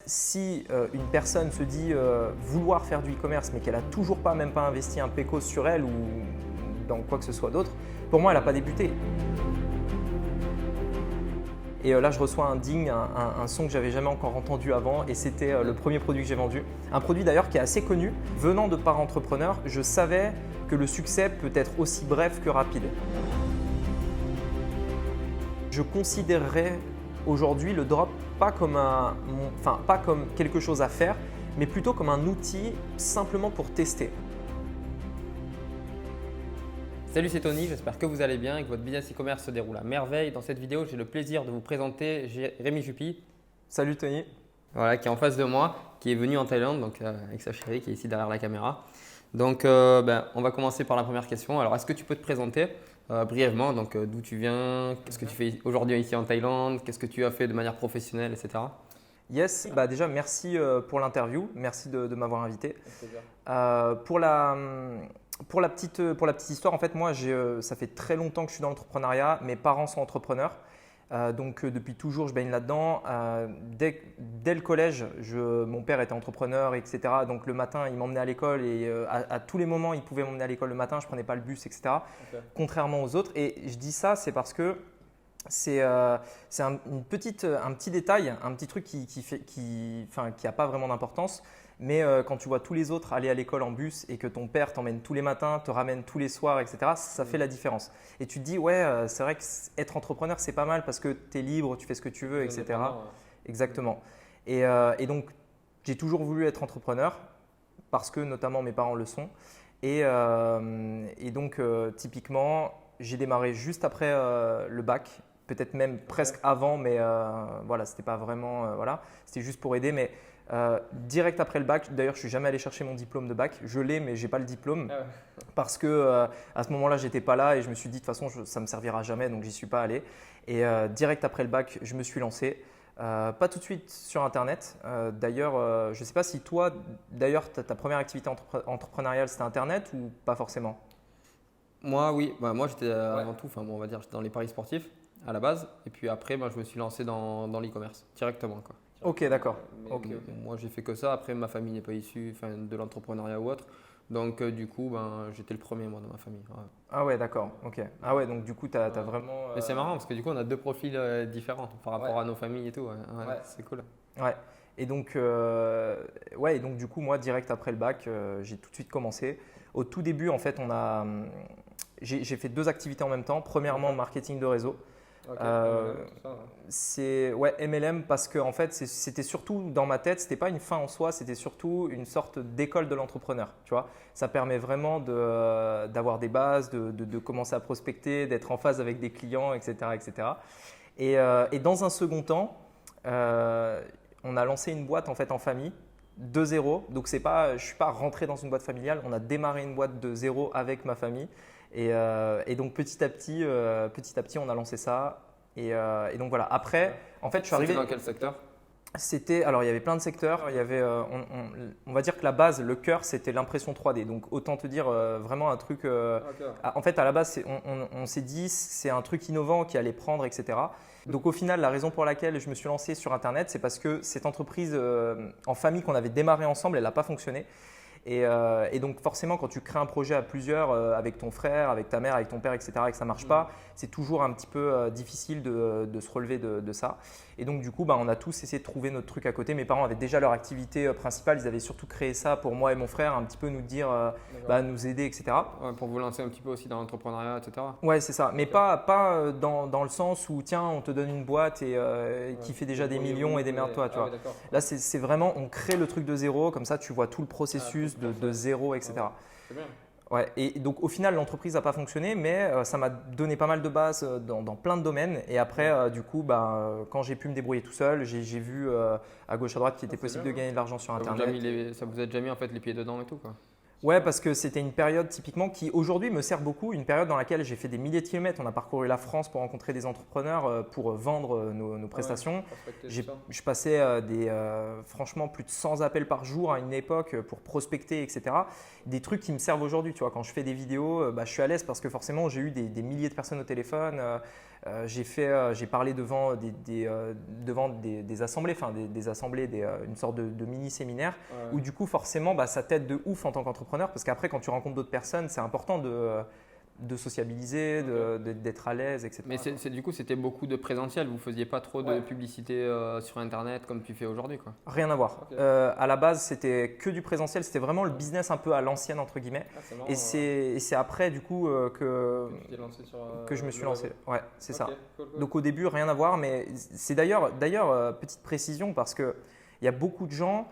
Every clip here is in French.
si une personne se dit vouloir faire du e-commerce mais qu'elle n'a toujours pas, même pas investi un pécos sur elle ou dans quoi que ce soit d'autre, pour moi, elle n'a pas débuté. Et là, je reçois un ding, un son que j'avais jamais encore entendu avant et c'était le premier produit que j'ai vendu. Un produit d'ailleurs qui est assez connu. Venant de parents entrepreneurs, je savais que le succès peut être aussi bref que rapide. Je considérerais aujourd'hui le drop pas comme quelque chose à faire, mais plutôt comme un outil simplement pour tester. Salut, c'est Tony, j'espère que vous allez bien et que votre business e-commerce se déroule à merveille. Dans cette vidéo, j'ai le plaisir de vous présenter Rémi Jupy. Salut Tony. Voilà, qui est en face de moi, qui est venu en Thaïlande donc, avec sa chérie qui est ici derrière la caméra. Donc, on va commencer par la première question. Alors, est-ce que tu peux te présenter brièvement, donc d'où tu viens, qu'est-ce que tu fais aujourd'hui ici en Thaïlande, qu'est-ce que tu as fait de manière professionnelle, etc. Yes, déjà merci pour l'interview, merci de m'avoir invité. Pour la petite histoire, en fait, moi, ça fait très longtemps que je suis dans l'entrepreneuriat. Mes parents sont entrepreneurs, donc depuis toujours, je baigne là-dedans. Dès le collège, mon père était entrepreneur, etc. Donc le matin, il m'emmenait à l'école et à tous les moments, il pouvait m'emmener à l'école le matin. Je ne prenais pas le bus, etc. Okay. Contrairement aux autres. Et je dis ça, c'est parce que c'est un petit détail, un petit truc qui n'a pas vraiment d'importance. Mais quand tu vois tous les autres aller à l'école en bus et que ton père t'emmène tous les matins, te ramène tous les soirs, etc., ça fait la différence. Et tu te dis, ouais, c'est vrai qu'être entrepreneur, c'est pas mal parce que tu es libre, tu fais ce que tu veux, etc. Ouais. Exactement. Et donc, j'ai toujours voulu être entrepreneur parce que notamment mes parents le sont. Et donc, typiquement, j'ai démarré juste après le bac, peut-être même presque avant, mais voilà, c'était pas vraiment, c'était juste pour aider. Mais direct après le bac, d'ailleurs, je suis jamais allé chercher mon diplôme de bac. Je l'ai, mais j'ai pas le diplôme parce que à ce moment-là, j'étais pas là et je me suis dit de toute façon, ça me servira jamais, donc j'y suis pas allé. Et direct après le bac, je me suis lancé. Pas tout de suite sur Internet. D'ailleurs, je sais pas si toi, d'ailleurs, ta première activité entrepreneuriale, c'était Internet ou pas forcément? Moi, oui. Moi, j'étais avant tout, on va dire, j'étais dans les paris sportifs à la base. Et puis après, je me suis lancé dans l'e-commerce directement, quoi. Ok, d'accord. Moi, j'ai fait que ça. Après, ma famille n'est pas issue de l'entrepreneuriat ou autre. Donc, du coup, j'étais le premier, moi, dans ma famille. Ouais. Ah ouais, d'accord. Ok. Ah ouais, donc du coup, tu as vraiment… Mais c'est marrant parce que du coup, on a deux profils différents par rapport à nos familles et tout. Ouais. C'est cool. Ouais. Et donc, du coup, moi, direct après le bac, j'ai tout de suite commencé. Au tout début, en fait, j'ai fait deux activités en même temps. Premièrement, marketing de réseau. C'est MLM parce que en fait c'était surtout dans ma tête, c'était pas une fin en soi, c'était surtout une sorte d'école de l'entrepreneur, tu vois. Ça permet vraiment d'avoir des bases, de commencer à prospecter, d'être en phase avec des clients, etc., etc. Et dans un second temps, on a lancé une boîte en fait en famille de zéro. Donc je suis pas rentré dans une boîte familiale, on a démarré une boîte de zéro avec ma famille. Et donc petit à petit, on a lancé ça. Et donc voilà. Après, en fait, je suis arrivé… C'était dans quel secteur? Alors il y avait plein de secteurs. Il y avait, on va dire que la base, le cœur, c'était l'impression 3D. Donc autant te dire vraiment un truc… En fait, à la base, on s'est dit c'est un truc innovant qui allait prendre, etc. Donc au final, la raison pour laquelle je me suis lancé sur Internet, c'est parce que cette entreprise en famille qu'on avait démarré ensemble, elle n'a pas fonctionné. Et donc forcément, quand tu crées un projet à plusieurs, avec ton frère, avec ta mère, avec ton père, etc., et que ça ne marche pas, c'est toujours un petit peu difficile de se relever de ça. Et donc du coup, on a tous essayé de trouver notre truc à côté. Mes parents avaient déjà leur activité principale. Ils avaient surtout créé ça pour moi et mon frère, un petit peu nous dire, nous aider, etc. Ouais, pour vous lancer un petit peu aussi dans l'entrepreneuriat, etc. Ouais, c'est ça. Mais pas dans le sens où, tiens, on te donne une boîte qui fait déjà des millions et démerde-toi, tu vois. Là, c'est vraiment, on crée le truc de zéro. Comme ça, tu vois tout le processus de zéro, etc. C'est bien. Ouais, et donc au final, l'entreprise n'a pas fonctionné, mais ça m'a donné pas mal de bases dans plein de domaines. Et après, du coup, quand j'ai pu me débrouiller tout seul, j'ai vu à gauche à droite qu'il était possible de gagner de l'argent sur Internet. Ça vous a déjà mis en fait les pieds dedans et tout, quoi. Ouais, parce que c'était une période typiquement qui aujourd'hui me sert beaucoup, une période dans laquelle j'ai fait des milliers de kilomètres. On a parcouru la France pour rencontrer des entrepreneurs, pour vendre nos prestations. Je passais franchement plus de 100 appels par jour à une époque pour prospecter, etc. Des trucs qui me servent aujourd'hui. Tu vois, quand je fais des vidéos, je suis à l'aise parce que forcément j'ai eu des milliers de personnes au téléphone. J'ai parlé devant des assemblées, enfin des assemblées, une sorte de mini-séminaire où du coup forcément ça t'aide de ouf en tant qu'entrepreneur parce qu'après quand tu rencontres d'autres personnes, c'est important de sociabiliser, d'être à l'aise, etc. Mais du coup, c'était beaucoup de présentiel. Vous ne faisiez pas trop de publicité sur Internet comme tu fais aujourd'hui, quoi. Rien à voir. À la base, c'était que du présentiel. C'était vraiment le business un peu à l'ancienne, entre guillemets. Marrant, et c'est après, du coup, que je me suis lancé. Ouais, c'est ça. Cool. Donc au début, rien à voir. Mais c'est d'ailleurs, petite précision, parce qu'il y a beaucoup de gens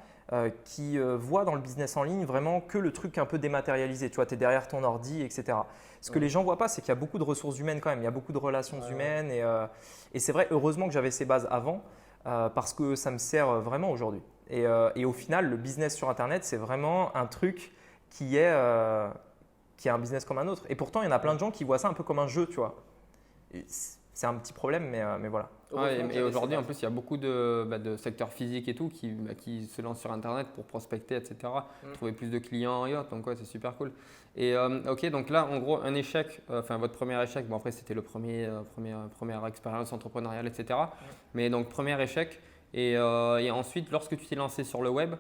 qui voient dans le business en ligne vraiment que le truc un peu dématérialisé. Tu vois, tu es derrière ton ordi, etc. Ce que les gens ne voient pas, c'est qu'il y a beaucoup de ressources humaines quand même. Il y a beaucoup de relations humaines. Et c'est vrai, heureusement que j'avais ces bases avant parce que ça me sert vraiment aujourd'hui. Et au final, le business sur Internet, c'est vraiment un truc qui est un business comme un autre. Et pourtant, il y en a plein de gens qui voient ça un peu comme un jeu, tu vois. C'est un petit problème, mais voilà. Et aujourd'hui, en plus, il y a beaucoup de secteurs physiques et tout qui se lancent sur Internet pour prospecter, etc. Trouver plus de clients et autres. Donc, c'est super cool. Et ok, donc là, en gros, un échec, votre premier échec, bon après, c'était le première expérience entrepreneuriale, etc. Mais donc, premier échec. Et ensuite, lorsque tu t'es lancé sur le web,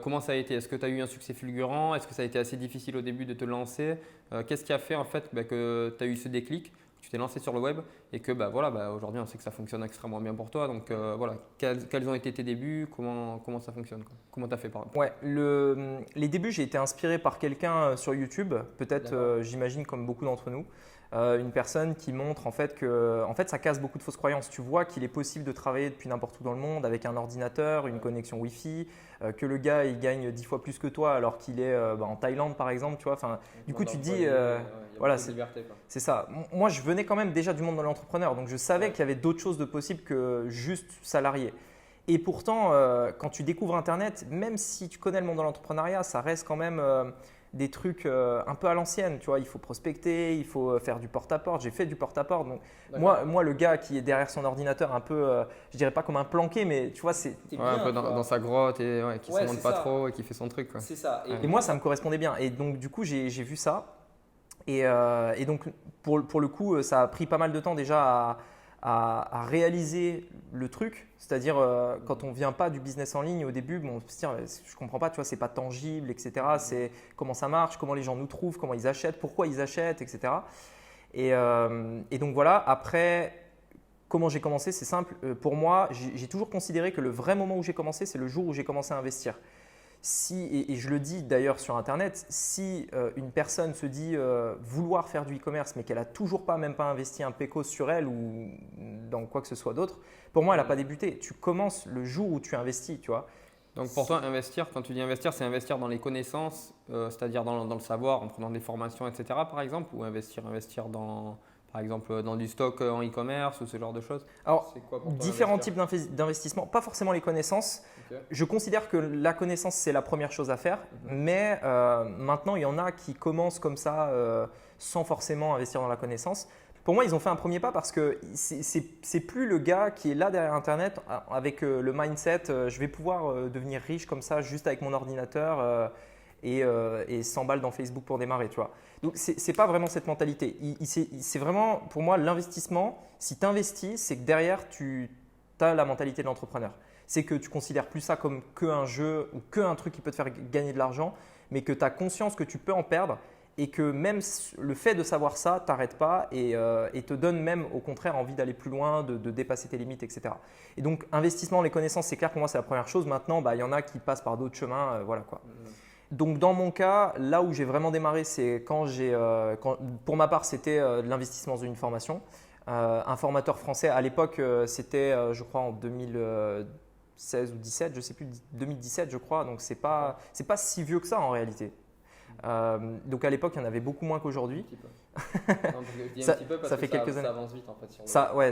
comment ça a été? Est-ce que tu as eu un succès fulgurant? Est-ce que ça a été assez difficile au début de te lancer? Qu'est-ce qui a fait en fait que tu as eu ce déclic? Tu t'es lancé sur le web et que aujourd'hui on sait que ça fonctionne extrêmement bien pour toi. Donc quels ont été tes débuts? Comment ça fonctionne, quoi? Comment tu as fait par exemple? Ouais, les débuts, j'ai été inspiré par quelqu'un sur YouTube, peut-être j'imagine comme beaucoup d'entre nous. Une personne qui montre en fait que ça casse beaucoup de fausses croyances. Tu vois qu'il est possible de travailler depuis n'importe où dans le monde avec un ordinateur, une connexion Wi-Fi, que le gars il gagne 10 fois plus que toi alors qu'il est en Thaïlande par exemple. Tu vois, du coup tu te dis voilà, c'est ça. Moi je venais quand même déjà du monde de l'entrepreneur, donc je savais qu'il y avait d'autres choses de possibles que juste salarié. Et pourtant, quand tu découvres Internet, même si tu connais le monde de l'entrepreneuriat, ça reste quand même des trucs un peu à l'ancienne, tu vois, il faut prospecter, il faut faire du porte-à-porte. J'ai fait du porte-à-porte. Donc moi, le gars qui est derrière son ordinateur un peu, je dirais pas comme un planqué, mais tu vois, c'est un peu dans sa grotte et qui se montre pas trop et qui fait son truc, quoi. C'est ça. Et moi, ça me correspondait bien. Et donc, du coup, j'ai vu ça. Et donc, pour le coup, ça a pris pas mal de temps déjà à réaliser le truc. C'est-à-dire, quand on ne vient pas du business en ligne au début, on se dit, je ne comprends pas, tu vois, c'est pas tangible, etc. C'est comment ça marche, comment les gens nous trouvent, comment ils achètent, pourquoi ils achètent, etc. Et donc voilà, après, comment j'ai commencé, c'est simple. Pour moi, j'ai toujours considéré que le vrai moment où j'ai commencé, c'est le jour où j'ai commencé à investir. Et je le dis d'ailleurs sur Internet, si une personne se dit vouloir faire du e-commerce mais qu'elle n'a toujours pas, même pas investi un pécos sur elle ou dans quoi que ce soit d'autre, pour moi, elle n'a pas débuté. Tu commences le jour où tu investis, tu vois. Donc pour toi, investir, quand tu dis investir, c'est investir dans les connaissances, c'est-à-dire dans le savoir, en prenant des formations, etc. par exemple, ou investir dans… Par exemple, dans du stock en e-commerce ou ce genre de choses? Alors, différents types d'investissements, pas forcément les connaissances. Okay. Je considère que la connaissance, c'est la première chose à faire, mais maintenant, il y en a qui commencent comme ça sans forcément investir dans la connaissance. Pour moi, ils ont fait un premier pas parce que c'est plus le gars qui est là derrière Internet avec le mindset je vais pouvoir devenir riche comme ça juste avec mon ordinateur et 100 balles dans Facebook pour démarrer, tu vois. Donc, ce n'est pas vraiment cette mentalité. C'est vraiment, pour moi, l'investissement. Si tu investis, c'est que derrière, tu as la mentalité de l'entrepreneur. C'est que tu considères plus ça comme qu'un jeu ou qu'un truc qui peut te faire gagner de l'argent, mais que tu as conscience que tu peux en perdre et que même le fait de savoir ça ne t'arrête pas et te donne même au contraire envie d'aller plus loin, de dépasser tes limites, etc. Et donc, investissement, les connaissances, c'est clair, pour moi, c'est la première chose. Maintenant, il y en a qui passent par d'autres chemins, voilà quoi. Donc, dans mon cas, là où j'ai vraiment démarré, c'est pour ma part, c'était de l'investissement dans une formation. Un formateur français, à l'époque, c'était, je crois, en 2016 ou 2017, je ne sais plus, 2017, je crois. Donc, c'est pas si vieux que ça en réalité. Donc, à l'époque, il y en avait beaucoup moins qu'aujourd'hui. Ça fait quelques années. Ça avance vite en fait.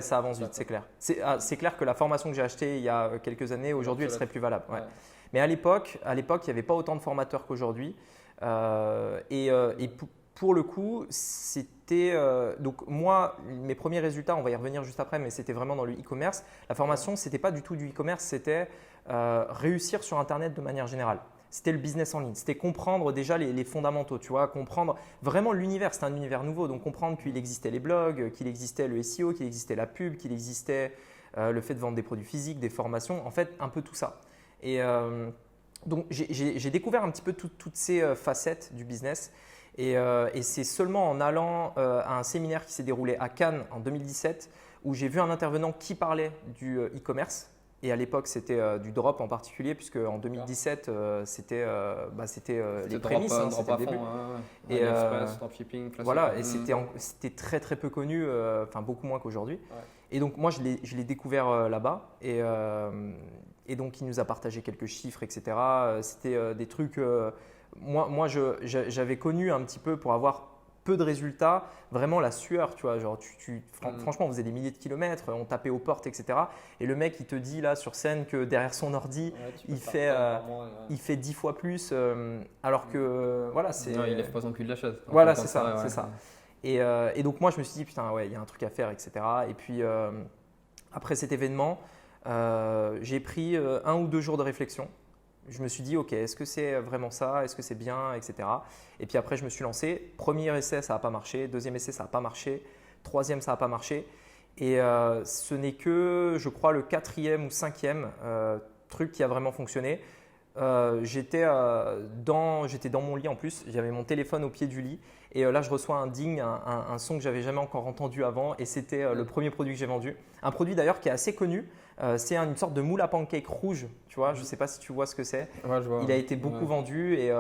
Ça avance vite, c'est clair. C'est clair que la formation que j'ai achetée il y a quelques années, aujourd'hui, elle serait plus valable. Ouais. Mais à l'époque, il n'y avait pas autant de formateurs qu'aujourd'hui. Pour le coup, c'était… donc moi, mes premiers résultats, on va y revenir juste après, mais c'était vraiment dans le e-commerce. La formation, ce n'était pas du tout du e-commerce, c'était réussir sur Internet de manière générale. c'était le business en ligne. C'était comprendre déjà les fondamentaux, tu vois, comprendre vraiment l'univers. C'était un univers nouveau, donc comprendre qu'il existait les blogs, qu'il existait le SEO, qu'il existait la pub, qu'il existait le fait de vendre des produits physiques, des formations, en fait, un peu tout ça. Et donc, j'ai découvert un petit peu toutes ces facettes du business. Et c'est seulement en allant à un séminaire qui s'est déroulé à Cannes en 2017 où j'ai vu un intervenant qui parlait du e-commerce. Et à l'époque, c'était du drop en particulier, puisque en 2017, c'était les prémices, c'était le début. Et dropshipping, voilà, et c'était très très peu connu, enfin beaucoup moins qu'aujourd'hui. Ouais. Et donc moi, je l'ai découvert là-bas. Et donc, il nous a partagé quelques chiffres, etc. C'était des trucs… moi j'avais connu un petit peu pour avoir peu de résultats, vraiment la sueur, tu vois, genre franchement on faisait des milliers de kilomètres, on tapait aux portes, etc. Et le mec il te dit là sur scène que derrière son ordi il fait 10 fois plus, alors que voilà c'est… Non, il lève pas son cul de la chaise. Voilà c'est ça, c'est ça. Et donc moi je me suis dit putain ouais il y a un truc à faire, etc. Et puis après cet événement j'ai pris 1 ou 2 jours de réflexion. Je me suis dit, ok, est-ce que c'est vraiment ça? Est-ce que c'est bien, etc. Et puis après, je me suis lancé. Premier essai, ça n'a pas marché. Deuxième essai, ça n'a pas marché. Troisième, ça n'a pas marché. Et ce n'est que, je crois, le 4e ou 5e truc qui a vraiment fonctionné. J'étais dans mon lit en plus. J'avais mon téléphone au pied du lit. Et là, je reçois un ding, un son que j'avais jamais encore entendu avant. Et c'était le premier produit que j'ai vendu. Un produit d'ailleurs qui est assez connu. C'est une sorte de moule à pancake rouge, tu vois. Je ne sais pas si tu vois ce que c'est. Ouais, je vois. Il a été beaucoup vendu et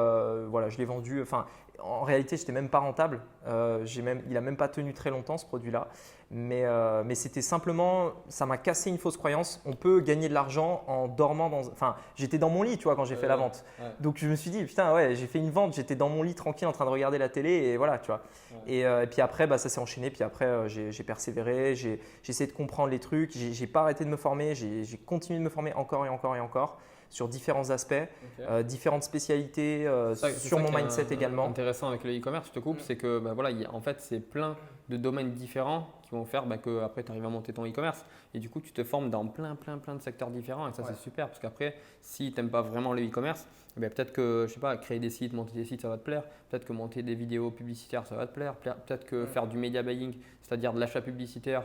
voilà, je l'ai vendu. Enfin, en réalité, je n'étais même pas rentable. Il n'a même pas tenu très longtemps ce produit-là. Mais c'était simplement, ça m'a cassé une fausse croyance. On peut gagner de l'argent en dormant dans… Enfin, j'étais dans mon lit, tu vois, quand j'ai fait la vente. Ouais. Donc, je me suis dit, putain, ouais, j'ai fait une vente. J'étais dans mon lit tranquille en train de regarder la télé et voilà, tu vois. Ouais. Et puis après, ça s'est enchaîné. Puis après, j'ai persévéré. J'ai essayé de comprendre les trucs. J'ai pas arrêté de me former. J'ai continué de me former encore et encore et encore sur différents aspects, différentes spécialités, sur mon mindset également. Intéressant avec le e-commerce, je te coupe, c'est que voilà, en fait, c'est plein de domaines différents qui vont faire que après tu arrives à monter ton e-commerce et du coup tu te formes dans plein de secteurs différents et ça c'est super parce qu'après si tu n'aimes pas vraiment le e-commerce, peut-être que je sais pas, créer des sites, monter des sites ça va te plaire, peut-être que monter des vidéos publicitaires ça va te plaire, peut-être que faire du media buying, c'est-à-dire de l'achat publicitaire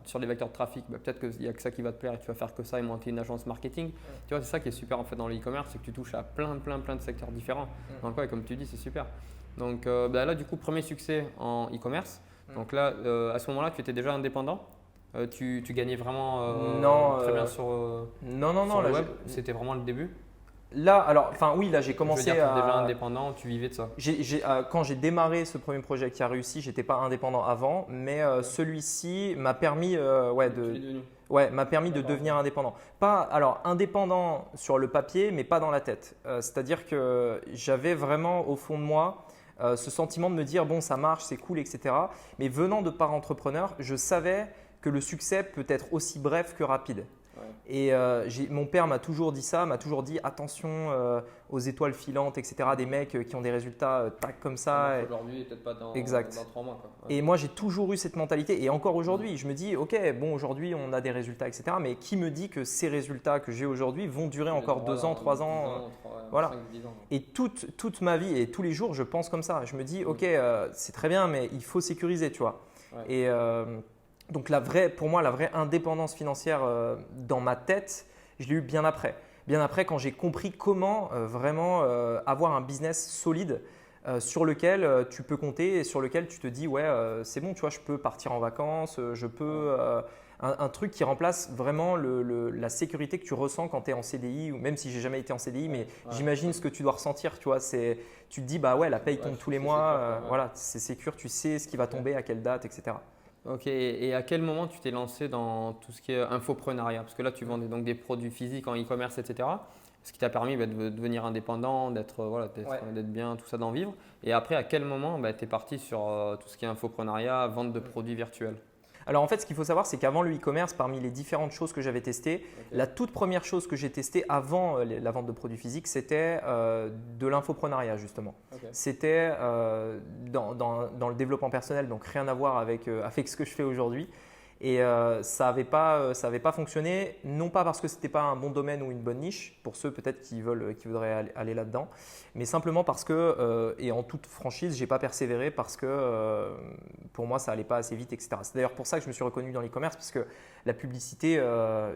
sur les vecteurs de trafic, peut-être qu'il n'y a que ça qui va te plaire et tu vas faire que ça et monter une agence marketing. Tu vois, c'est ça qui est super en fait dans le e-commerce, c'est que tu touches à plein de secteurs différents. Donc ouais, comme tu dis, c'est super. Donc là, du coup, premier succès en e-commerce. Donc là, à ce moment-là, tu étais déjà indépendant. Tu gagnais vraiment très bien sur le web. C'était vraiment le début. Là, alors, enfin oui, là j'ai commencé déjà indépendant, tu vivais de ça. Quand j'ai démarré ce premier projet qui a réussi, j'étais pas indépendant avant, mais celui-ci m'a permis m'a permis de devenir indépendant. Pas alors indépendant sur le papier, mais pas dans la tête. C'est-à-dire que j'avais vraiment au fond de moi ce sentiment de me dire bon ça marche, c'est cool, etc. Mais venant de parents entrepreneurs, je savais que le succès peut être aussi bref que rapide. Et mon père m'a toujours dit ça, m'a toujours dit attention aux étoiles filantes, etc. Des mecs qui ont des résultats tac comme ça. Aujourd'hui, peut-être pas dans 3 mois. Quoi. Ouais. Et moi, j'ai toujours eu cette mentalité. Et encore aujourd'hui, je me dis ok, bon aujourd'hui on a des résultats, etc. Mais qui me dit que ces résultats que j'ai aujourd'hui vont durer encore 2 ans, 3 ans, voilà. 5, 10 ans. Et toute ma vie et tous les jours, je pense comme ça. Je me dis ok, c'est très bien, mais il faut sécuriser, tu vois. Ouais. Et donc pour moi, la vraie indépendance financière dans ma tête, je l'ai eu bien après. Bien après, quand j'ai compris comment vraiment avoir un business solide sur lequel tu peux compter et sur lequel tu te dis ouais, c'est bon, tu vois, je peux partir en vacances, je peux… un truc qui remplace vraiment la sécurité que tu ressens quand tu es en CDI, ou même si j'ai jamais été en CDI, mais j'imagine ce que tu dois ressentir, tu vois, tu te dis bah ouais, la paye tombe tous les mois, voilà, c'est sécure, tu sais ce qui va tomber, à quelle date, etc. Ok, et à quel moment tu t'es lancé dans tout ce qui est infoprenariat? Parce que là, tu vendais donc des produits physiques en e-commerce, etc. Ce qui t'a permis de devenir indépendant, d'être bien, tout ça, d'en vivre. Et après, à quel moment tu es parti sur tout ce qui est infoprenariat, vente de produits virtuels? Alors en fait, ce qu'il faut savoir, c'est qu'avant le e-commerce, parmi les différentes choses que j'avais testées, la toute première chose que j'ai testée avant la vente de produits physiques, c'était de l'infoprenariat justement. C'était dans le développement personnel, donc rien à voir avec ce que je fais aujourd'hui. Et ça n'avait pas fonctionné, non pas parce que ce n'était pas un bon domaine ou une bonne niche, pour ceux peut-être qui voudraient aller là-dedans, mais simplement parce que, et en toute franchise, je n'ai pas persévéré parce que pour moi, ça n'allait pas assez vite, etc. C'est d'ailleurs pour ça que je me suis reconnu dans l'e-commerce, parce que la publicité,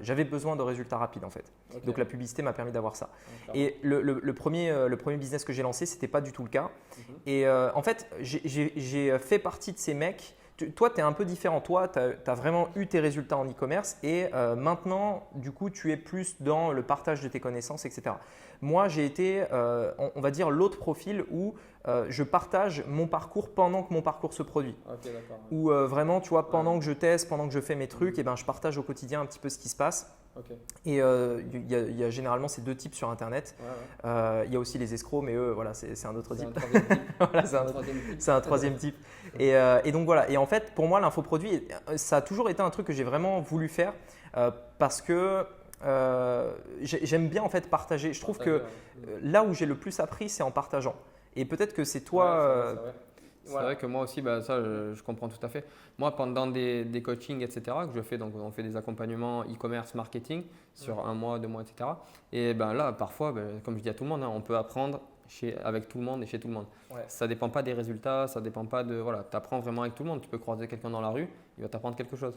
j'avais besoin de résultats rapides en fait. Ok. Donc la publicité m'a permis d'avoir ça. Clairement. Et le premier business que j'ai lancé, ce n'était pas du tout le cas. Et en fait, j'ai fait partie de ces mecs. Toi, tu es un peu différent. Toi, tu as vraiment eu tes résultats en e-commerce et maintenant, du coup, tu es plus dans le partage de tes connaissances, etc. Moi, j'ai été, on va dire, l'autre profil où je partage mon parcours pendant que mon parcours se produit. Ok, d'accord. Où vraiment, tu vois, pendant que je teste, pendant que je fais mes trucs, et ben, je partage au quotidien un petit peu ce qui se passe. Ok. Et il y a généralement ces deux types sur Internet. Il y a aussi les escrocs, mais eux, voilà, c'est un autre C'est type. un troisième type. Voilà, c'est un troisième type. Et donc voilà. Et en fait, pour moi, l'infoproduit, ça a toujours été un truc que j'ai vraiment voulu faire parce que j'aime bien en fait partager. Je trouve que là où j'ai le plus appris, c'est en partageant. Et peut-être que c'est toi. Ouais, c'est vrai. C'est vrai que moi aussi, bah, ça, je comprends tout à fait. Moi, pendant des coachings, etc., que je fais, donc on fait des accompagnements e-commerce, marketing sur 1 mois, 2 mois, etc. Et ben là, parfois, comme je dis à tout le monde, on peut apprendre avec tout le monde et chez tout le monde. Ouais. Ça ne dépend pas des résultats, ça ne dépend pas de… Voilà, tu apprends vraiment avec tout le monde. Tu peux croiser quelqu'un dans la rue, il va t'apprendre quelque chose.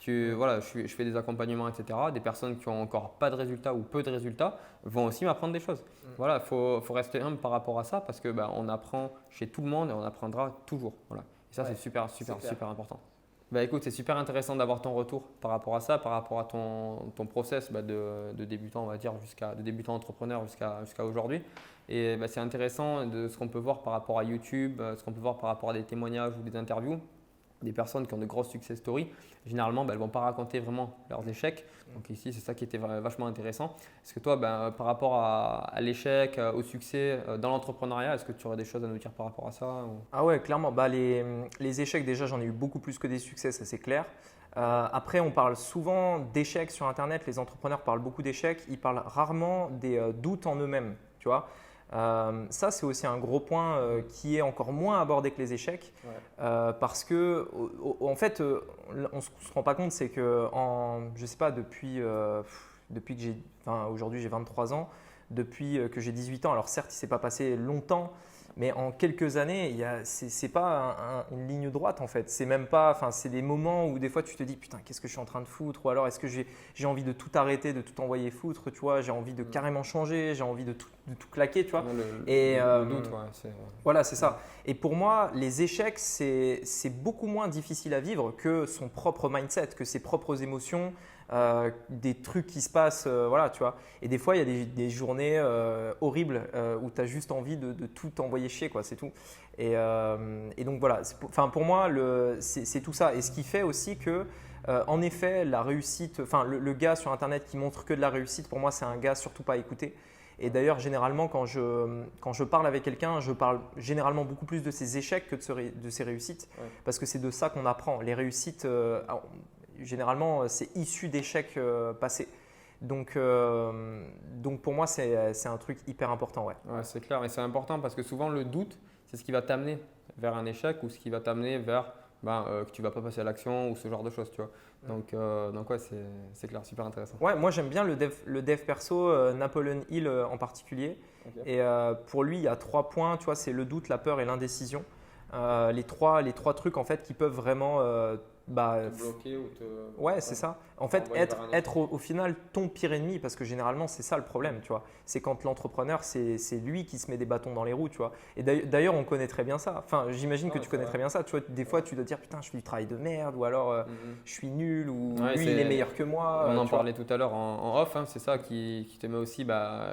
Voilà, je fais des accompagnements, etc. Des personnes qui n'ont encore pas de résultats ou peu de résultats vont aussi m'apprendre des choses. Voilà, faut rester humble par rapport à ça parce que on apprend chez tout le monde et on apprendra toujours. Voilà. Et ça, c'est super important. Écoute, c'est super intéressant d'avoir ton retour par rapport à ça, par rapport à ton process de débutant, on va dire, de débutant entrepreneur jusqu'à aujourd'hui. Et c'est intéressant de ce qu'on peut voir par rapport à YouTube, ce qu'on peut voir par rapport à des témoignages ou des interviews. Des personnes qui ont de grosses success stories, généralement, elles ne vont pas raconter vraiment leurs échecs. Donc ici, c'est ça qui était vachement intéressant. Est-ce que toi, par rapport à l'échec, au succès dans l'entrepreneuriat, est-ce que tu aurais des choses à nous dire par rapport à ça Ah ouais, clairement. Les échecs, déjà, j'en ai eu beaucoup plus que des succès, ça c'est clair. Après, on parle souvent d'échecs sur Internet. Les entrepreneurs parlent beaucoup d'échecs. Ils parlent rarement des doutes en eux-mêmes, tu vois. Ça, c'est aussi un gros point qui est encore moins abordé que les échecs parce que, en fait, on ne se rend pas compte, c'est que, je ne sais pas, depuis que aujourd'hui j'ai 23 ans, depuis que j'ai 18 ans, alors certes, il ne s'est pas passé longtemps, mais en quelques années, c'est pas une ligne droite en fait. C'est même pas, c'est des moments où des fois tu te dis putain, qu'est-ce que je suis en train de foutre, ou alors est-ce que j'ai envie de tout arrêter, de tout envoyer foutre, tu vois, j'ai envie de carrément changer, j'ai envie de tout claquer, tu vois. Le doute, voilà, c'est ça. Et pour moi, les échecs, c'est beaucoup moins difficile à vivre que son propre mindset, que ses propres émotions. Des trucs qui se passent, voilà, tu vois. Et des fois, il y a des journées horribles où tu as juste envie de tout envoyer chier, quoi, c'est tout. Et donc voilà, pour moi, c'est tout ça. Et ce qui fait aussi que, en effet, la réussite, le gars sur Internet qui montre que de la réussite, pour moi, c'est un gars surtout pas à écouter. Et d'ailleurs, généralement, quand je parle avec quelqu'un, je parle généralement beaucoup plus de ses échecs que de ses réussites, parce que c'est de ça qu'on apprend. Les réussites, généralement, c'est issu d'échecs passés. Donc pour moi, c'est un truc hyper important. Ouais, c'est clair. Et c'est important parce que souvent, le doute, c'est ce qui va t'amener vers un échec ou ce qui va t'amener vers que tu ne vas pas passer à l'action ou ce genre de choses. Tu vois. Donc ouais, c'est clair, super intéressant. Ouais, moi, j'aime bien le dev perso, Napoleon Hill en particulier. Okay. Et pour lui, il y a 3 points. Tu vois, c'est le doute, la peur et l'indécision. Les trois trucs en fait qui peuvent vraiment te bloquer ou te… Ouais, c'est ça. En fait, être au final ton pire ennemi, parce que généralement, c'est ça le problème, tu vois. C'est quand l'entrepreneur, c'est lui qui se met des bâtons dans les roues, tu vois. Et d'ailleurs, on connaît très bien ça. Enfin, j'imagine que tu connais très bien ça. Tu vois, des fois, tu dois te dire, putain, je fais du travail de merde, ou alors je suis nul, ou lui, il est meilleur que moi. On en parlait tout à l'heure en off, hein, c'est ça qui te met aussi,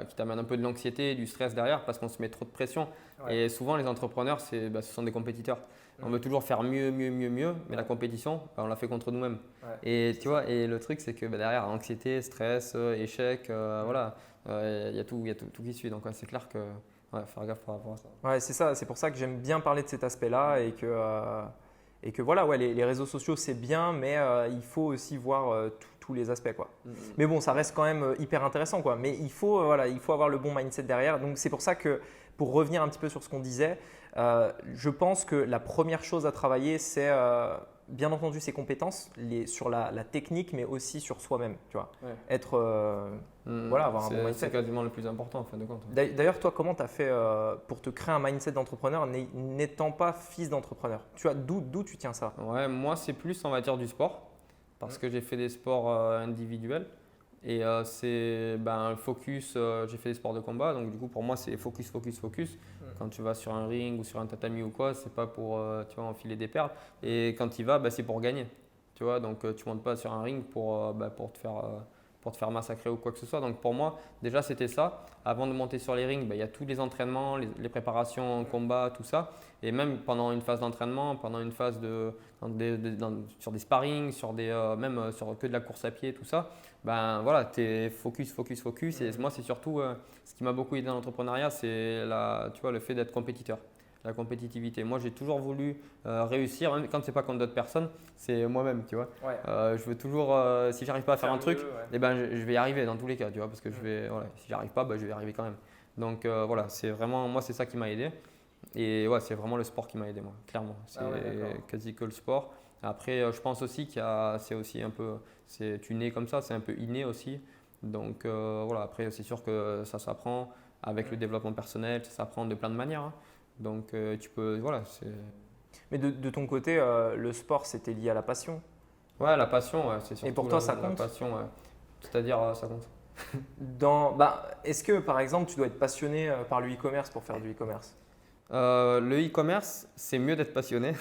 qui t'amène un peu de l'anxiété, du stress derrière, parce qu'on se met trop de pression. Ouais. Et souvent, les entrepreneurs, ce sont des compétiteurs. On veut toujours faire mieux, mais la compétition, on la fait contre nous-mêmes. Ouais, et tu vois, et le truc, c'est que derrière, anxiété, stress, échec, voilà, il y a tout qui suit. Donc, c'est clair que faire gaffe par rapport à ça. Ouais, c'est ça. C'est pour ça que j'aime bien parler de cet aspect-là et que voilà, les réseaux sociaux, c'est bien, mais il faut aussi voir tous les aspects, quoi. Mais bon, ça reste quand même hyper intéressant, quoi. Mais il faut avoir le bon mindset derrière. Donc, c'est pour ça que, pour revenir un petit peu sur ce qu'on disait, je pense que la première chose à travailler, c'est bien entendu ses compétences sur la technique, mais aussi sur soi-même. Tu vois, Ouais. être, voilà, avoir un bon mindset. C'est quasiment le plus important en fin de compte. D'ailleurs, toi, comment tu as fait pour te créer un mindset d'entrepreneur n'étant pas fils d'entrepreneur? Tu vois, d'où tu tiens ça? Ouais, moi, c'est plus, on va dire, du sport parce que j'ai fait des sports individuels et c'est ben, focus. J'ai fait des sports de combat, donc du coup, pour moi, c'est focus, focus, focus. Quand tu vas sur un ring ou sur un tatami ou quoi, c'est pas pour tu vois, enfiler des perles. Et quand tu y vas, ben, c'est pour gagner. Tu vois, donc tu montes pas sur un ring pour te faire massacrer ou quoi que ce soit. Donc pour moi, déjà, c'était ça. Avant de monter sur les rings, ben, il y a tous les entraînements, les préparations en combat, tout ça. Et même pendant une phase d'entraînement, pendant une phase sur des sparring, même sur que de la course à pied, tout ça, ben voilà, tu es focus, focus, focus. Et moi, c'est surtout ce qui m'a beaucoup aidé dans l'entrepreneuriat, c'est tu vois, le fait d'être compétiteur. La compétitivité. Moi, j'ai toujours voulu réussir, même quand c'est pas contre d'autres personnes, c'est moi-même, tu vois. Ouais. Je veux toujours, si j'arrive pas à faire un truc, mieux, ouais. eh ben, je vais y arriver dans tous les cas, tu vois, parce que voilà, si j'y arrive pas, ben, je vais y arriver quand même. Donc voilà, c'est vraiment, moi, c'est ça qui m'a aidé. Et ouais, c'est vraiment le sport qui m'a aidé, moi, clairement. C'est quasi que le sport. Après, je pense aussi c'est aussi un peu, tu nais comme ça, c'est un peu inné aussi. Donc voilà, après, c'est sûr que ça s'apprend avec le développement personnel, ça s'apprend de plein de manières, hein. Donc tu peux, voilà, c'est… Mais de ton côté, le sport, c'était lié à la passion. Ouais, la passion, ouais, c'est surtout Et pour toi, ça la compte? passion, ouais. C'est-à-dire, ça compte. Est-ce que, par exemple, tu dois être passionné par le e-commerce pour faire du e-commerce? Le e-commerce, c'est mieux d'être passionné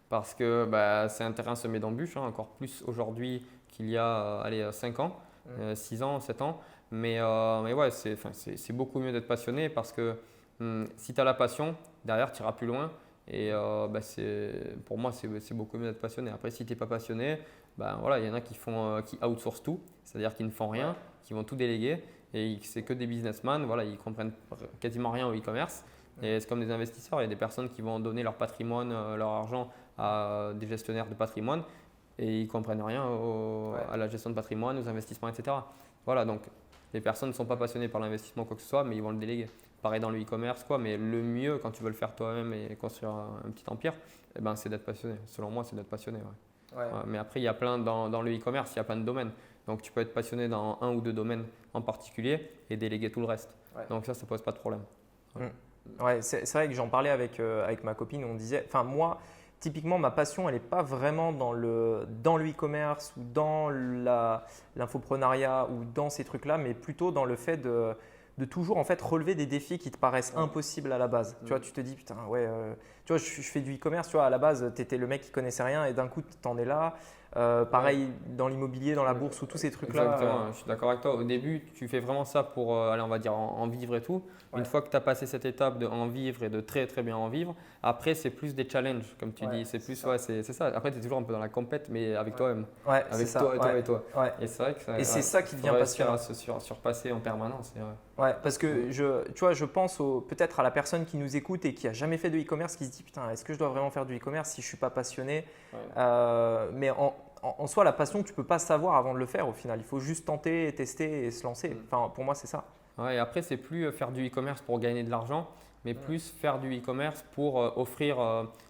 parce que bah, c'est un terrain semé d'embûches, hein, encore plus aujourd'hui qu'il y a allez, 5 ans, 6 ans, 7 ans. Mais ouais, c'est beaucoup mieux d'être passionné parce que si tu as la passion, derrière, tu iras plus loin. Et bah, pour moi, c'est beaucoup mieux d'être passionné. Après, si tu n'es pas passionné, bah, voilà, il y en a qui outsourcent tout, c'est-à-dire qu'ils ne font rien, qui vont tout déléguer. Et c'est que des businessmen, voilà, ils comprennent quasiment rien au e-commerce. Et c'est comme des investisseurs, il y a des personnes qui vont donner leur patrimoine, leur argent à des gestionnaires de patrimoine et ils ne comprennent rien à la gestion de patrimoine, aux investissements, etc. Voilà, donc les personnes ne sont pas passionnées par l'investissement, quoi que ce soit, mais ils vont le déléguer. Pareil dans le e-commerce, quoi. Mais le mieux quand tu veux le faire toi-même et construire un petit empire, eh ben, c'est d'être passionné. Selon moi, c'est d'être passionné. Ouais. Ouais, mais après, il y a plein dans le e-commerce, il y a plein de domaines. Donc tu peux être passionné dans un ou deux domaines en particulier et déléguer tout le reste. Ouais. Donc ça ne pose pas de problème. Ouais. Ouais, c'est vrai que j'en parlais avec ma copine, on disait, enfin moi, typiquement ma passion, elle n'est pas vraiment dans le e-commerce ou dans l'infoprenariat ou dans ces trucs-là, mais plutôt dans le fait de toujours en fait relever des défis qui te paraissent impossibles à la base. Tu vois, tu te dis putain ouais, tu vois, je fais du e-commerce, tu vois, à la base tu étais le mec qui connaissait rien et d'un coup tu en es là. Pareil dans l'immobilier, dans la bourse ou tous ces trucs-là. Exactement, je suis d'accord avec toi. Au début, tu fais vraiment ça pour aller, on va dire, en vivre et tout. Ouais. Une fois que tu as passé cette étape de en vivre et de très très bien en vivre, après c'est plus des challenges, comme tu dis. C'est plus, c'est ça. Après, tu es toujours un peu dans la compète, mais avec toi-même. Ouais, avec toi et toi. Ouais. Et c'est vrai que c'est ça qui devient passionnant. À se surpasser en permanence. Ouais, parce que tu vois, je pense peut-être à la personne qui nous écoute et qui a jamais fait de e-commerce, qui se dit putain, est-ce que je dois vraiment faire du e-commerce si je suis pas passionné? Mais en soi, la passion, tu peux pas savoir avant de le faire au final. Il faut juste tenter, tester et se lancer. Enfin, pour moi, c'est ça. Ouais, et après, c'est plus faire du e-commerce pour gagner de l'argent, mais plus faire du e-commerce pour offrir,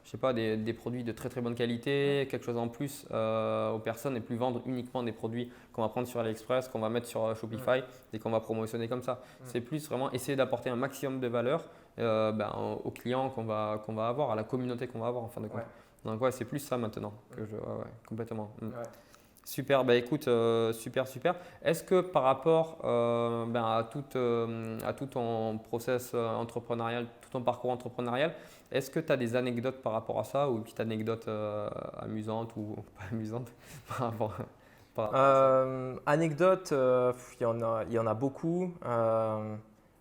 je sais pas, des produits de très très bonne qualité, quelque chose en plus aux personnes et plus vendre uniquement des produits qu'on va prendre sur AliExpress, qu'on va mettre sur Shopify et qu'on va promotionner comme ça. C'est plus vraiment essayer d'apporter un maximum de valeur aux clients qu'on va avoir, à la communauté qu'on va avoir en fin de compte. Donc ouais, c'est plus ça maintenant que complètement. Super, bah écoute, super. Est-ce que par rapport à tout ton process entrepreneurial, tout ton parcours entrepreneurial, est-ce que tu as des anecdotes par rapport à ça ou une petite anecdote amusante ou pas amusante par rapport à ça? Anecdotes, il y en a beaucoup.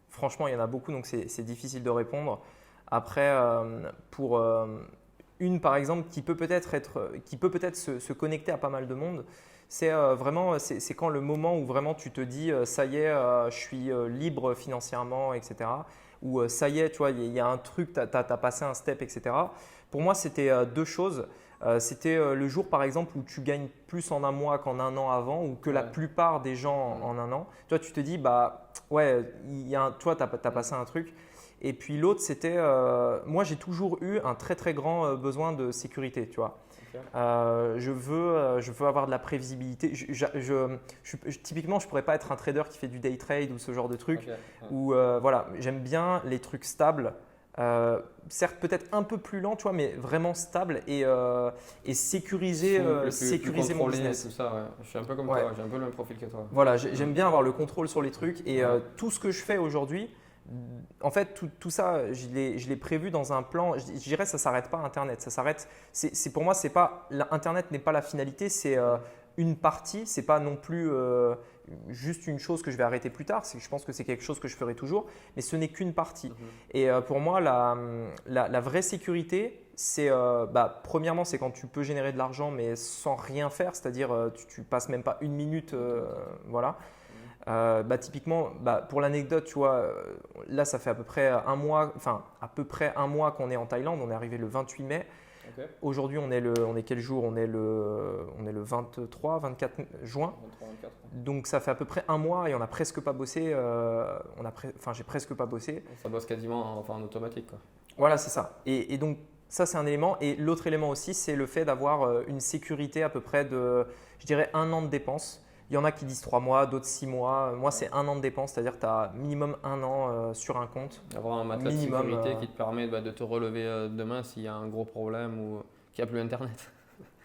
Franchement, il y en a beaucoup, donc c'est difficile de répondre. Après, pour une par exemple qui peut peut-être se connecter à pas mal de monde, c'est vraiment c'est quand le moment où vraiment tu te dis ça y est, je suis libre financièrement, etc. Ou ça y est, tu vois, il y a un truc, tu as passé un step, etc. Pour moi, c'était deux choses. C'était le jour par exemple où tu gagnes plus en un mois qu'en un an avant ou que la plupart des gens en un an. Tu vois, tu te dis bah ouais, toi tu as passé un truc. Et puis l'autre, c'était, moi j'ai toujours eu un très très grand besoin de sécurité, tu vois. Je veux avoir de la prévisibilité. Typiquement, je ne pourrais pas être un trader qui fait du day trade ou ce genre de truc. Ou voilà, j'aime bien les trucs stables. Certes, peut-être un peu plus lent, tu vois, mais vraiment stable et sécuriser, sécuriser mon business. Tout ça, ouais. Je suis un peu comme toi, j'ai un peu le même profil que toi. Voilà, j'aime bien avoir le contrôle sur les trucs et tout ce que je fais aujourd'hui, en fait, tout ça, je l'ai prévu dans un plan. Je dirais, ça ne s'arrête pas à Internet. Ça s'arrête. Pour moi, c'est pas Internet n'est pas la finalité, c'est une partie. C'est pas non plus juste une chose que je vais arrêter plus tard. Je pense que c'est quelque chose que je ferai toujours, mais ce n'est qu'une partie. Et pour moi, la vraie sécurité, c'est premièrement, c'est quand tu peux générer de l'argent, mais sans rien faire, c'est-à-dire tu passes même pas une minute, voilà. Typiquement, pour l'anecdote, tu vois, là, ça fait à peu près un mois, qu'on est en Thaïlande. On est arrivé le 28 mai. Okay. Aujourd'hui, on est quel jour? On est le 23, 24 juin. 23, 24. Donc, ça fait à peu près un mois et on n'a presque pas bossé. J'ai presque pas bossé. Ça bosse quasiment en automatique, quoi. Voilà, c'est ça. Et donc, ça, c'est un élément. Et l'autre élément aussi, c'est le fait d'avoir une sécurité à peu près de, je dirais, 1 an de dépenses. Il y en a qui disent 3 mois, d'autres 6 mois. Moi, c'est 1 an de dépenses, c'est-à-dire que tu as minimum 1 an sur un compte. Avoir un matelas de sécurité qui te permet de te relever demain s'il y a un gros problème ou qu'il n'y a plus Internet.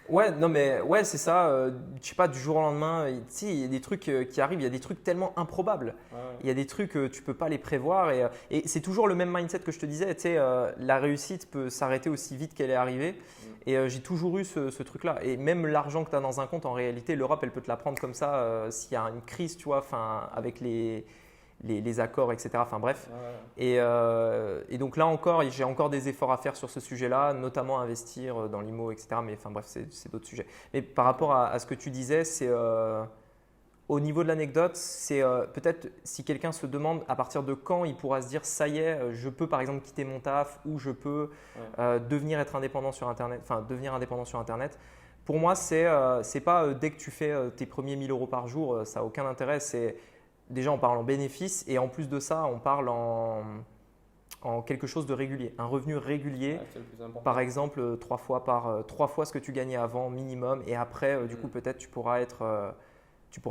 Ouais, non mais ouais, c'est ça. Je sais pas, du jour au lendemain, il y a des trucs qui arrivent, il y a des trucs tellement improbables. Il y a des trucs tu peux pas les prévoir et c'est toujours le même mindset que je te disais. Tu sais, la réussite peut s'arrêter aussi vite qu'elle est arrivée. Et j'ai toujours eu ce truc-là. Et même l'argent que tu as dans un compte, en réalité, l'Europe, elle peut te la prendre comme ça s'il y a une crise, tu vois, avec les accords, etc. Enfin bref. Et donc là encore, j'ai encore des efforts à faire sur ce sujet-là, notamment investir dans l'IMO, etc. Mais enfin bref, c'est d'autres sujets. Mais par rapport à ce que tu disais, c'est au niveau de l'anecdote, c'est peut-être si quelqu'un se demande à partir de quand il pourra se dire ça y est, je peux par exemple quitter mon taf ou je peux devenir indépendant sur Internet. Pour moi, c'est pas dès que tu fais tes premiers 1 000 € par jour, ça n'a aucun intérêt. Déjà, on parle en bénéfice et en plus de ça, on parle en quelque chose de régulier, un revenu régulier. C'est le plus important. Par exemple, 3 fois ce que tu gagnais avant minimum et après, du coup, peut-être tu pourras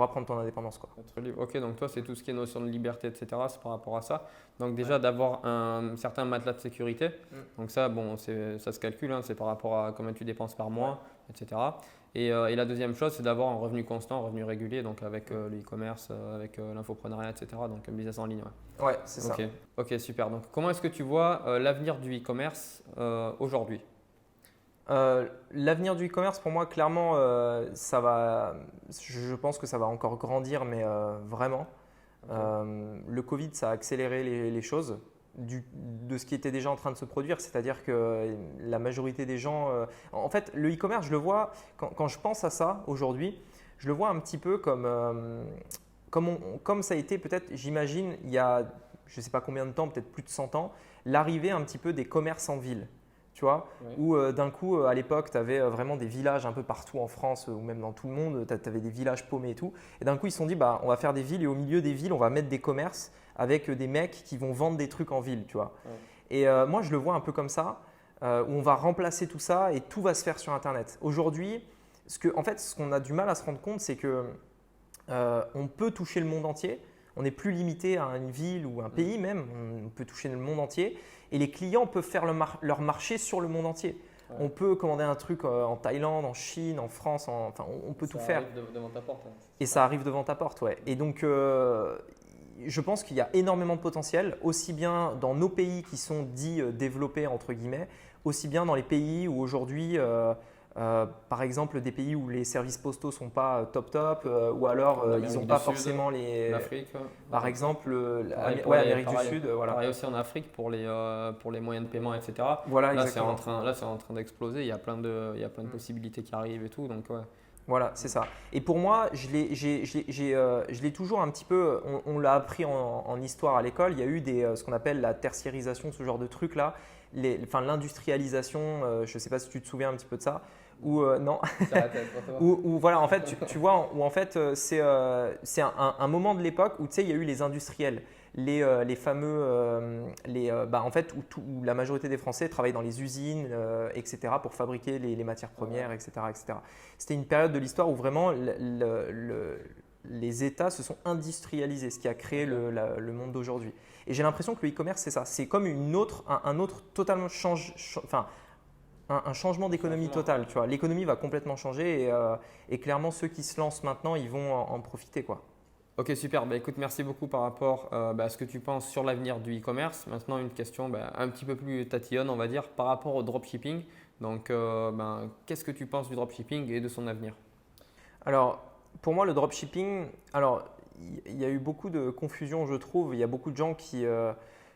prendre ton indépendance, quoi. Être libre. Ok, donc toi, c'est tout ce qui est notion de liberté, etc. C'est par rapport à ça. Donc déjà, d'avoir un certain matelas de sécurité. Donc ça, bon, ça se calcule, hein, c'est par rapport à combien tu dépenses par mois, etc. Et la deuxième chose, c'est d'avoir un revenu constant, un revenu régulier, donc avec le e-commerce, avec l'infoprenariat, etc. Donc un business en ligne. Ouais, c'est ça. Ok, super. Donc comment est-ce que tu vois l'avenir du e-commerce aujourd'hui? L'avenir du e-commerce, pour moi, clairement, je pense que ça va encore grandir, mais vraiment. Le Covid, ça a accéléré les choses de ce qui était déjà en train de se produire, c'est-à-dire que la majorité des gens… en fait, le e-commerce, je le vois, quand je pense à ça aujourd'hui, je le vois un petit peu comme ça a été peut-être, j'imagine, il y a je ne sais pas combien de temps, peut-être plus de 100 ans, l'arrivée un petit peu des commerces en ville. Tu vois, où d'un coup, à l'époque, tu avais vraiment des villages un peu partout en France ou même dans tout le monde, tu avais des villages paumés et tout. Et d'un coup, ils se sont dit, on va faire des villes et au milieu des villes, on va mettre des commerces avec des mecs qui vont vendre des trucs en ville, tu vois. Et moi, je le vois un peu comme ça, où on va remplacer tout ça et tout va se faire sur Internet. Aujourd'hui, ce qu'on a du mal à se rendre compte, c'est que on peut toucher le monde entier. On n'est plus limité à une ville ou un pays même, on peut toucher le monde entier. Et les clients peuvent faire leur marché sur le monde entier. On peut commander un truc en Thaïlande, en Chine, en France, on peut tout faire. Ça arrive devant ta porte. Et ça arrive devant ta porte, ouais. Et donc, je pense qu'il y a énormément de potentiel, aussi bien dans nos pays qui sont dits développés, entre guillemets, aussi bien dans les pays où aujourd'hui… par exemple, des pays où les services postaux ne sont pas top, ou alors ils n'ont pas forcément les… L'Afrique. Par exemple, Amérique du Sud. Voilà. Pareil aussi en Afrique pour les moyens de paiement, etc. Voilà, là, c'est en train d'exploser. Il y a plein de possibilités qui arrivent et tout. Donc, ouais. Voilà, c'est ça. Et pour moi, je l'ai toujours un petit peu… On l'a appris en histoire à l'école. Il y a eu ce qu'on appelle la tertiarisation, ce genre de truc-là. L'industrialisation, je ne sais pas si tu te souviens un petit peu de ça. Ou non, ou voilà, en fait, tu vois, où en fait, c'est un moment de l'époque où tu sais, il y a eu les industriels. les fameux, en fait, où la majorité des Français travaillent dans les usines, etc., pour fabriquer les matières premières, etc., etc. C'était une période de l'histoire où vraiment les États se sont industrialisés, ce qui a créé le monde d'aujourd'hui. Et j'ai l'impression que le e-commerce, c'est ça. C'est comme un autre totalement un changement d'économie total. Tu vois. L'économie va complètement changer et clairement, ceux qui se lancent maintenant, ils vont en profiter, quoi. Ok, super. Bah, écoute, merci beaucoup par rapport à ce que tu penses sur l'avenir du e-commerce. Maintenant, une question un petit peu plus tatillonne, on va dire, par rapport au dropshipping. Donc, qu'est-ce que tu penses du dropshipping et de son avenir? Alors, pour moi, le dropshipping, alors, il y a eu beaucoup de confusion, je trouve. Il y a beaucoup de gens qui,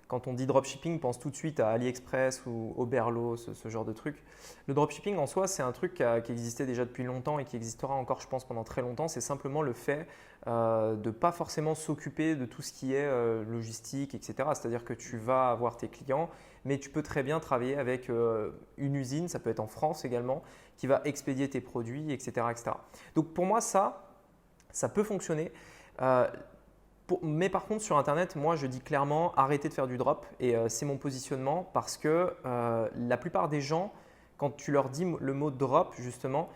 quand on dit dropshipping, pensent tout de suite à AliExpress ou Oberlo, ce genre de truc. Le dropshipping en soi, c'est un truc qui existait déjà depuis longtemps et qui existera encore, je pense, pendant très longtemps. C'est simplement le fait de ne pas forcément s'occuper de tout ce qui est logistique, etc. C'est-à-dire que tu vas avoir tes clients, mais tu peux très bien travailler avec une usine, ça peut être en France également, qui va expédier tes produits, etc., etc. Donc pour moi, ça peut fonctionner. Mais par contre, sur Internet, moi, je dis clairement arrêtez de faire du drop et c'est mon positionnement parce que la plupart des gens, quand tu leur dis le mot drop, justement,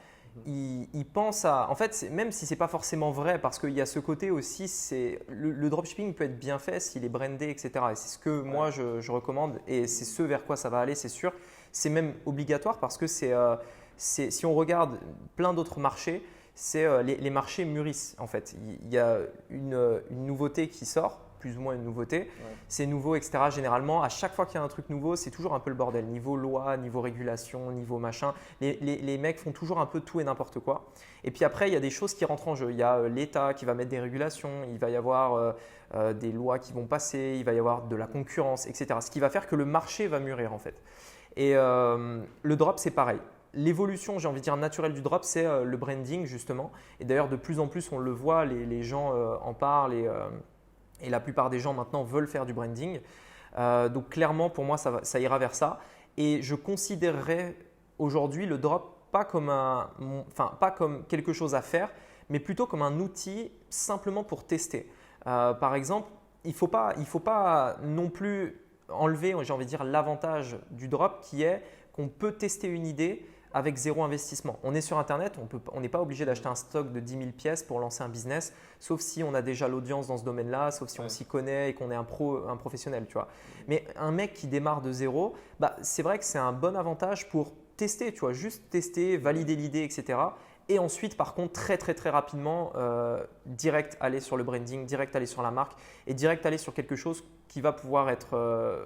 ils pensent à… En fait, même si ce n'est pas forcément vrai parce qu'il y a ce côté aussi, le dropshipping peut être bien fait s'il est brandé, etc. Et c'est ce que moi, je recommande et c'est ce vers quoi ça va aller, c'est sûr. C'est même obligatoire parce que si on regarde plein d'autres marchés, les marchés mûrissent en fait. Il y a une nouveauté qui sort, plus ou moins une nouveauté. Ouais. C'est nouveau, etc. Généralement, à chaque fois qu'il y a un truc nouveau, c'est toujours un peu le bordel. Niveau loi, niveau régulation, niveau machin. Les mecs font toujours un peu tout et n'importe quoi. Et puis après, il y a des choses qui rentrent en jeu. Il y a l'État qui va mettre des régulations, il va y avoir des lois qui vont passer, il va y avoir de la concurrence, etc. Ce qui va faire que le marché va mûrir en fait. Et le drop, c'est pareil. L'évolution, j'ai envie de dire, naturelle du drop, c'est le branding justement. Et d'ailleurs, de plus en plus, on le voit, les gens en parlent et la plupart des gens maintenant veulent faire du branding. Donc clairement, pour moi, ça ira vers ça. Et je considérerais aujourd'hui le drop pas comme quelque chose à faire, mais plutôt comme un outil simplement pour tester. Par exemple, il ne faut pas non plus enlever, j'ai envie de dire, l'avantage du drop qui est qu'on peut tester une idée avec zéro investissement. On est sur Internet, on n'est pas obligé d'acheter un stock de 10 000 pièces pour lancer un business, sauf si on a déjà l'audience dans ce domaine-là, sauf si on s'y connaît et qu'on est un professionnel. Tu vois. Mais un mec qui démarre de zéro, c'est vrai que c'est un bon avantage pour tester, tu vois, juste tester, valider l'idée, etc. Et ensuite, par contre, très très très rapidement, direct aller sur le branding, direct aller sur la marque et direct aller sur quelque chose qui va pouvoir être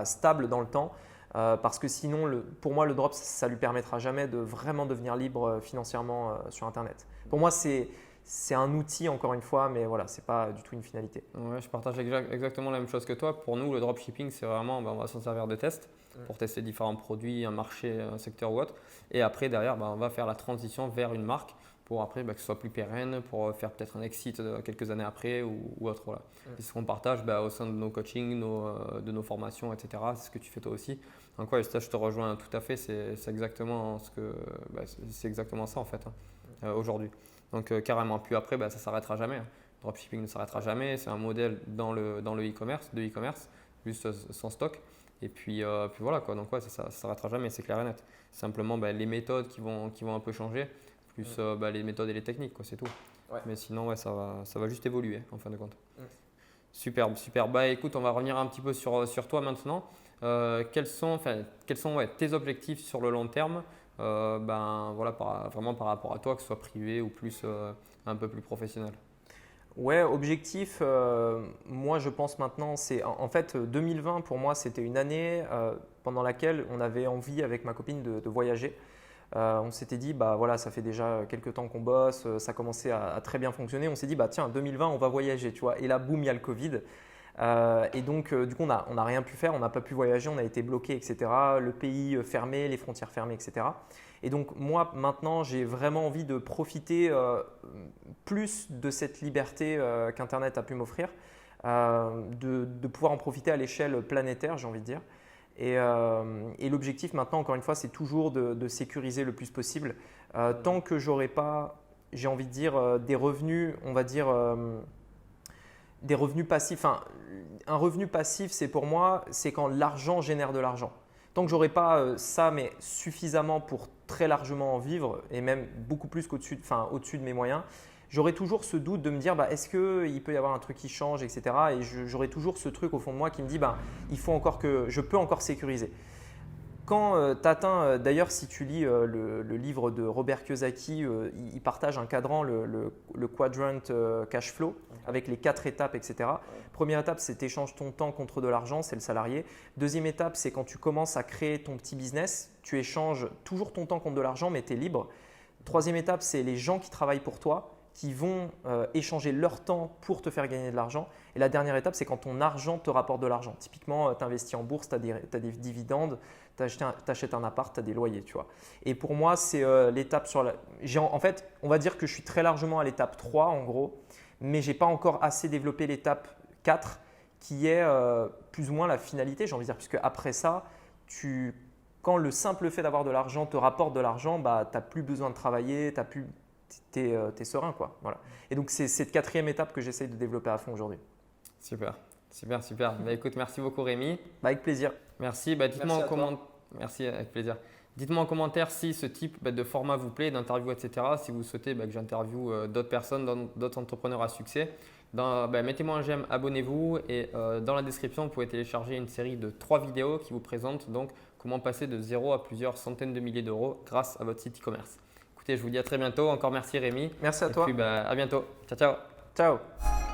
stable dans le temps. Parce que sinon, pour moi, le drop, ça ne lui permettra jamais de vraiment devenir libre financièrement sur Internet. Pour moi, c'est un outil, encore une fois, mais voilà, ce n'est pas du tout une finalité. Ouais, je partage exactement la même chose que toi. Pour nous, le dropshipping, c'est vraiment, on va s'en servir de test pour tester différents produits, un marché, un secteur ou autre. Et après, derrière, on va faire la transition vers une marque pour après que ce soit plus pérenne, pour faire peut-être un exit quelques années après ou autre. Voilà. C'est ce qu'on partage au sein de nos coachings, de nos formations, etc. C'est ce que tu fais toi aussi. Donc ouais, ça, je te rejoins tout à fait. C'est exactement c'est exactement ça en fait aujourd'hui. Donc carrément. Puis après, ça s'arrêtera jamais. Dropshipping ne s'arrêtera jamais. C'est un modèle dans le e-commerce, juste sans stock. Et puis voilà quoi. Donc ouais, ça s'arrêtera jamais. C'est clair et net. Simplement les méthodes qui vont un peu changer, plus les méthodes et les techniques quoi. C'est tout. Ouais. Mais sinon ça va juste évoluer en fin de compte. Superbe. Écoute, on va revenir un petit peu sur toi maintenant. Quels sont tes objectifs sur le long terme vraiment par rapport à toi, que ce soit privé ou plus un peu plus professionnel? Ouais, objectif, moi je pense maintenant, c'est en fait 2020 pour moi c'était une année pendant laquelle on avait envie avec ma copine de voyager. On s'était dit, voilà, ça fait déjà quelques temps qu'on bosse, ça commençait à très bien fonctionner. On s'est dit, tiens, 2020, on va voyager, tu vois. Et là, boum, il y a le Covid. Et donc, du coup, on n'a rien pu faire, on n'a pas pu voyager, on a été bloqué, etc. Le pays fermé, les frontières fermées, etc. Et donc, moi, maintenant, j'ai vraiment envie de profiter plus de cette liberté qu'Internet a pu m'offrir, de pouvoir en profiter à l'échelle planétaire, j'ai envie de dire. Et l'objectif maintenant, encore une fois, c'est toujours de sécuriser le plus possible. Tant que j'aurai pas, j'ai envie de dire, des revenus, on va dire, des revenus passifs. Enfin, un revenu passif, c'est pour moi, c'est quand l'argent génère de l'argent. Tant que j'aurai pas ça, mais suffisamment pour très largement en vivre et même beaucoup plus au-dessus de mes moyens, j'aurai toujours ce doute de me dire est-ce qu'il peut y avoir un truc qui change, etc. Et j'aurai toujours ce truc au fond de moi qui me dit il faut encore que je peux encore sécuriser. Quand tu atteins, d'ailleurs, si tu lis le livre de Robert Kiyosaki, il partage un cadran, le quadrant cash flow, avec les 4 étapes, etc. Première étape, c'est échanges ton temps contre de l'argent, c'est le salarié. Deuxième étape, c'est quand tu commences à créer ton petit business, tu échanges toujours ton temps contre de l'argent, mais tu es libre. Troisième étape, c'est les gens qui travaillent pour toi, qui vont échanger leur temps pour te faire gagner de l'argent. Et la dernière étape, c'est quand ton argent te rapporte de l'argent. Typiquement, tu investis en bourse, tu as des dividendes, tu achètes un appart, tu as des loyers. Tu vois. Et pour moi, c'est l'étape sur la… En fait, on va dire que je suis très largement à l'étape 3 en gros, mais je n'ai pas encore assez développé l'étape 4 qui est plus ou moins la finalité, j'ai envie de dire, puisque après ça, quand le simple fait d'avoir de l'argent te rapporte de l'argent, tu n'as plus besoin de travailler, tu es serein, quoi. Voilà. Et donc, c'est cette 4e étape que j'essaye de développer à fond aujourd'hui. Super, super, super. Écoute, merci beaucoup Rémi. Avec plaisir. Merci. Dites-moi en commentaire. Merci, avec plaisir. Dites-moi en commentaire si ce type de format vous plaît, d'interview, etc. Si vous souhaitez que j'interviewe d'autres personnes, d'autres entrepreneurs à succès. Mettez-moi un j'aime, abonnez-vous et dans la description, vous pouvez télécharger une série de 3 vidéos qui vous présentent donc comment passer de 0 à plusieurs centaines de milliers d'euros grâce à votre site e-commerce. Écoutez, je vous dis à très bientôt. Encore merci Rémi. Merci à toi. Et puis à bientôt. Ciao, ciao. Ciao.